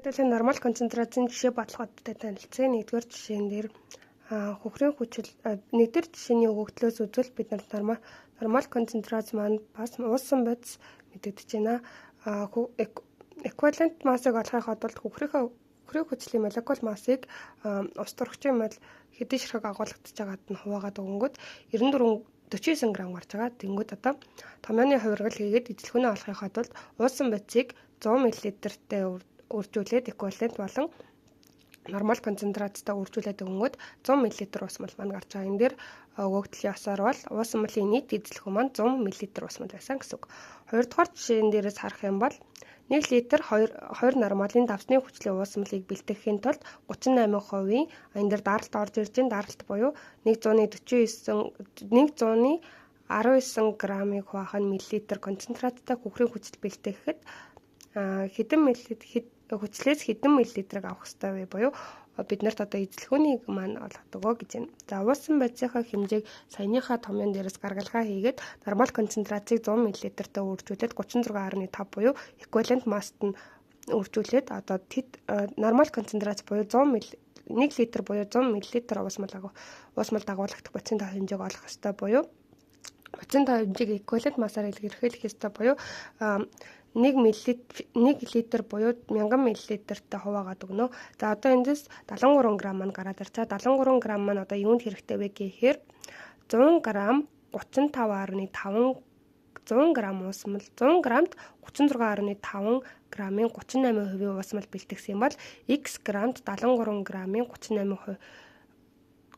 Мэдээллийн нормал концентрацийн жишээ бодлогоодтой танилцъя. Нэгдүгээр жишээн дээр хөхрийн хүчил нэгдүгээр жишээний өгөгдлөөс үзвэл бид нормал концентрац маань бас уусан бодис мэдэгдэж байна. Эквивалент массыг олохын тулд хөхрийн хүчлийн молекул массыг ус тургачийн мал хэдэн ширхэг агуулгадж байгаад нь хуваагаад өгөнгөт 49 грамм гарч байгаа. Тэнгүүд одоо томьёоны хувиргал хийгээд эзлэхүүнээ олохын тулд уусан бодисыг 100 мл-тэй үржүүлээд эквивалент болон нормал концентрацтай үржүүлээд өгөнгөт 100 мл ус мал маань гарч байгаа. Энэ дээр өгөгдлийн ёсоор бол уусан малын нийт эзлэхүүн маань 100 мл ус мал байсан гэсэн үг. Хоёрдугаар жишээн дээрээс харах юм бол 1 литр 2 нормалын давсны хүчлийн уусан малыг бэлтгэхийн тулд 38%-ийн энэ дээр даралт орж ирж байна. Даралт буюу 119 грамыг хуваах нь миллилитр концентрацтай хөхрийн хүчил бэлтгэхэд хүчлээс хэдэн миллилитрийг авах ёстой вэ? Буюу бид нарт одоо эзлэхүүнийг маань олох өгөө гэж байна. За уусан бодисынхаа хэмжээг саяныхаа томьёон дээрээс гаргалгаа хийгээд нормал концентрацийг 100 мл-тэй үржүүлээд 36.5 буюу эквивалент масст нь үржүүлээд одоо нормал концентрац буюу 1 литр буюу 100 мл ус мал дагуулгадах процент хэмжээг олох ёстой буюу процент хэмжээг эквивалент массаар илэрхийлэх ёстой буюу 1 литр буюу 1000 мл-тэй хуваагаад өгнө. За одоо эндээс 73 грамм маань гараад ирчээ. 73 грамм маань одоо юунд хэрэгтэй вэ гэхээр 100 грамм 35.5 100 грамм ус мал 100 граммд 36.5 граммын 38% ус мал бэлтгэсэн бол x граммд 73 граммын 38%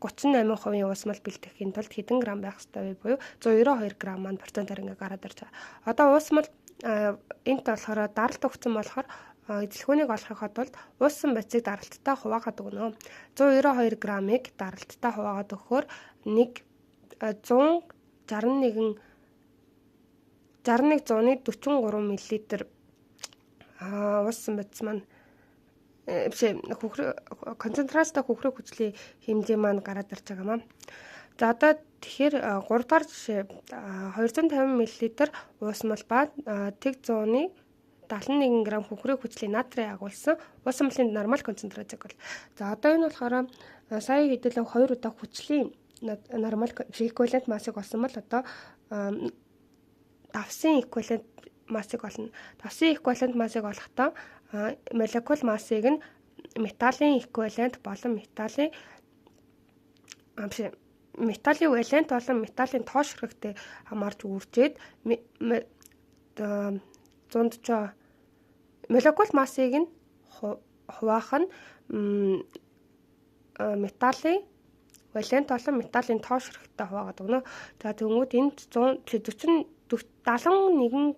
ус мал бэлтгэхийн тулд хэдэн грамм байх ёстой вэ? Буюу 192 грамм маань процентаар ингээ гараад ирж байгаа. Одоо ус мал энт болохоор даралт өгсөн болохоор эзлэхүүнийг олохын тулд уусан бодисыг даралттай хуваагаад өгнө. 192 граммыг даралттай хуваагаад өгөхөөр 61.43 мл уусан бодис маань концентрацтай хөхрийн хүчлийн хэмжээ маань гараад ирж байгаа маа. За одоо тэгэхээр 3 дахь жишээ 250 мл ус мал ба тэг 171 г хөхрийн хүчлийн натрий агуулсан уусан малын нормал концентрацийг бол. За одоо энэ болохоор сая хэдүүлээ 2 удаа хүчлийн нормал эквивалент массыг олсон бол одоо давсын эквивалент массыг олно. Давсын эквивалент массыг олохдоо молекул массыг нь металлын эквивалент болон металлын валент болон металлын тоош хэрэгтэй хамаарч үржээд молекул массыг нь хуваах нь металлын валент болон металлын тоош хэрэгтэй хуваагаад өгнө. За тэгвэл энд 71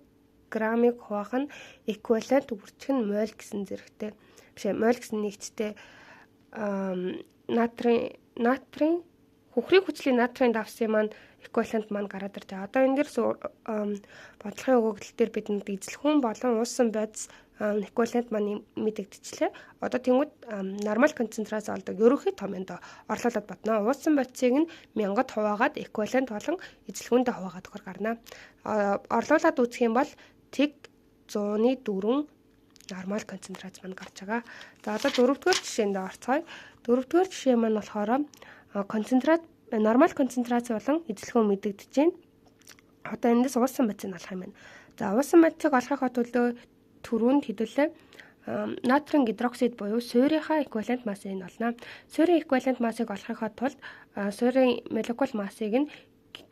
грамыг хуваах нь эквивалент үржих нь моль гэсэн зэрэгтэй. Моль гэсэн нэгттэй натрийн хөхрийн хүчлийн натрийн давсын маань эквивалент маань гараад ирж байгаа. Одоо энэ дээрс бодлогын өгөгдөл дээр бидэнд эзлэхүүн болон уусан бодис эквивалент маань мэдэгдчихлээ. Одоо тэгвэл нормал концентрац олдог ерөнхий томьёонд орлуулад бодно. Уусан бодисыг нь 1000-д хуваагаад эквивалент болон эзлэхүүндээ хуваагаад өгөхөр гарна. Орлуулад үзэх юм бол тэг 104 нормал концентрац маань гарч байгаа. За одоо дөрөвдүгээр жишээнд орцгоё. Дөрөвдүгээр жишээ маань болохоор нормал концентрац болон эзлэхүүн мэдэгдэж байна. Одоо эндээс уусан бодисыг олох юм байна. За уусан бодисыг олохын тулд түрүүнд хэдүүлээ натрийн гидроксид буюу суурийнхаа эквивалент массыг нь олно. Суурийн эквивалент массыг олохын тулд суурийн молекул массыг нь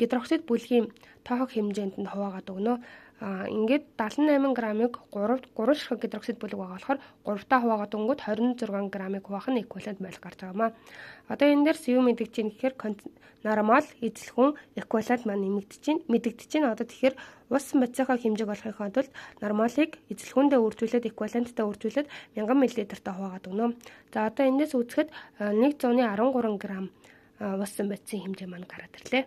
гидроксид бүлгийн тоохог хэмжээнд нь хуваагаад өгнө. Ингээд 78 грамыг 3 ширхэг гидроксид бүлэг байгаа болохоор 3-таа хуваагаад өнгөд 26 грамыг хуваах нь эквивалент моль гарч байгаа маа. Одоо энэ дээрс юу мэдэгдэж байна гэхээр нормал эзлэхүүн эквивалент маань мэдэгдэж байна. Одоо тэгэхээр уусан бодисынхаа хэмжээг олохын тулд нормалыг эзлэхүүндээ үржүүлээд эквиваленттай үржүүлээд 1000 мл-тэй хуваагаад өгнө. За одоо эндээс үзэхэд 113 грамм уусан бодисын хэмжээ маань гараад ирлээ.